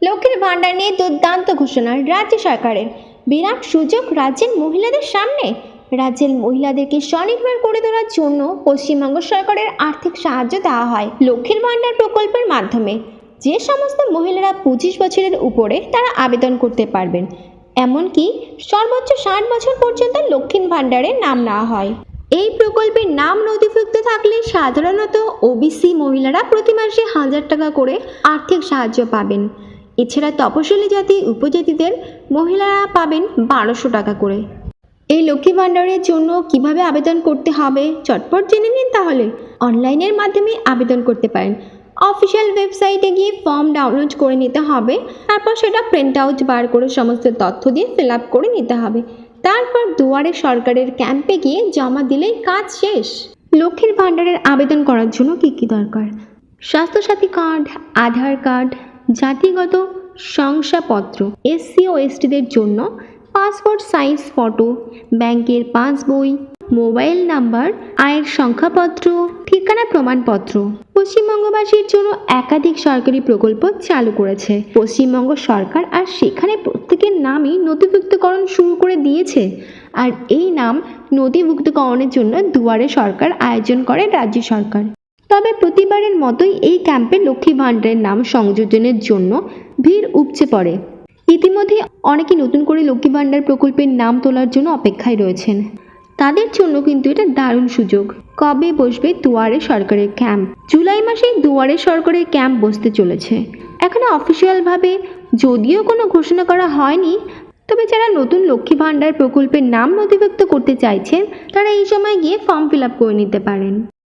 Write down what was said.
লক্ষ্মীর ভাণ্ডার নিয়ে দুর্দান্ত ঘোষণা রাজ্য সরকারের। বিরাট সুযোগ রাজ্যের মহিলাদের সামনে। রাজ্যের মহিলাদেরকে স্বনির্ভর করে তোলার জন্য পশ্চিমবঙ্গ সরকারের আর্থিক সাহায্য দেওয়া হয় লক্ষ্মীর ভাণ্ডার প্রকল্পের মাধ্যমে। যে সমস্ত মহিলারা 25 বছরের উপরে তারা আবেদন করতে পারবেন। এমনকি সর্বোচ্চ 60 বছর পর্যন্ত লক্ষ্মীর ভাণ্ডারে নাম নেওয়া হয়। এই প্রকল্পের নাম নথিভুক্ত থাকলে সাধারণত ওবিসি মহিলারা প্রতি মাসে 1000 টাকা করে আর্থিক সাহায্য পাবেন। এছাড়া তপশিলি জাতি উপজাতিদের মহিলারা পাবেন 1200 টাকা করে। এই লক্ষ্মী ভাণ্ডারের জন্য কিভাবে আবেদন করতে হবে চটপট জেনে নিন তাহলে। অনলাইনের মাধ্যমে আবেদন করতে পারেন। অফিসিয়াল ওয়েবসাইটে গিয়ে ফর্ম ডাউনলোড করে নিতে হবে, তারপর সেটা প্রিন্ট আউট বার করে সমস্ত তথ্য দিয়ে ফিল আপ করে নিতে হবে। তারপর দুয়ারে সরকারের ক্যাম্পে গিয়ে জমা দিলেই কাজ শেষ। লক্ষ্মীর ভাণ্ডারের আবেদন করার জন্য কী কী দরকার? স্বাস্থ্যসাথী কার্ড, আধার কার্ড, জাতিগত শংসাপত্র, এসসি ও এসটিদের জন্য পাসপোর্ট সাইজ ফটো, ব্যাংকের পাসবই, মোবাইল নাম্বার, আয়ের সংখ্যাপত্র, ঠিকানা প্রমাণপত্র। পশ্চিমবঙ্গবাসীর জন্য একাধিক সরকারি প্রকল্প চালু করেছে পশ্চিমবঙ্গ সরকার, আর সেখানে প্রত্যেকের নামই নথিভুক্তকরণ শুরু করে দিয়েছে। আর এই নাম নথিভুক্তকরণের জন্য দুয়ারে সরকার আয়োজন করে রাজ্য সরকার। তবে প্রতিবারের মতোই এই ক্যাম্পে লক্ষ্মী ভাণ্ডারের নাম সংযোজনের জন্য ভিড় উপচে পড়ে। ইতিমধ্যে অনেকে নতুন করে লক্ষ্মী ভাণ্ডার প্রকল্পের নাম তোলার জন্য অপেক্ষায় রয়েছেন। তাদের জন্য কিন্তু এটা দারুণ সুযোগ। কবে বসবে দুয়ারে সরকারের ক্যাম্প? জুলাই মাসে দুয়ারে সরকারের ক্যাম্প বসতে চলেছে। এখনো অফিসিয়ালভাবে যদিও কোনো ঘোষণা করা হয়নি, তবে যারা নতুন লক্ষ্মী ভাণ্ডার প্রকল্পের নাম নথিভুক্ত করতে চাইছেন তারা এই সময় গিয়ে ফর্ম ফিল আপ করে নিতে পারেন।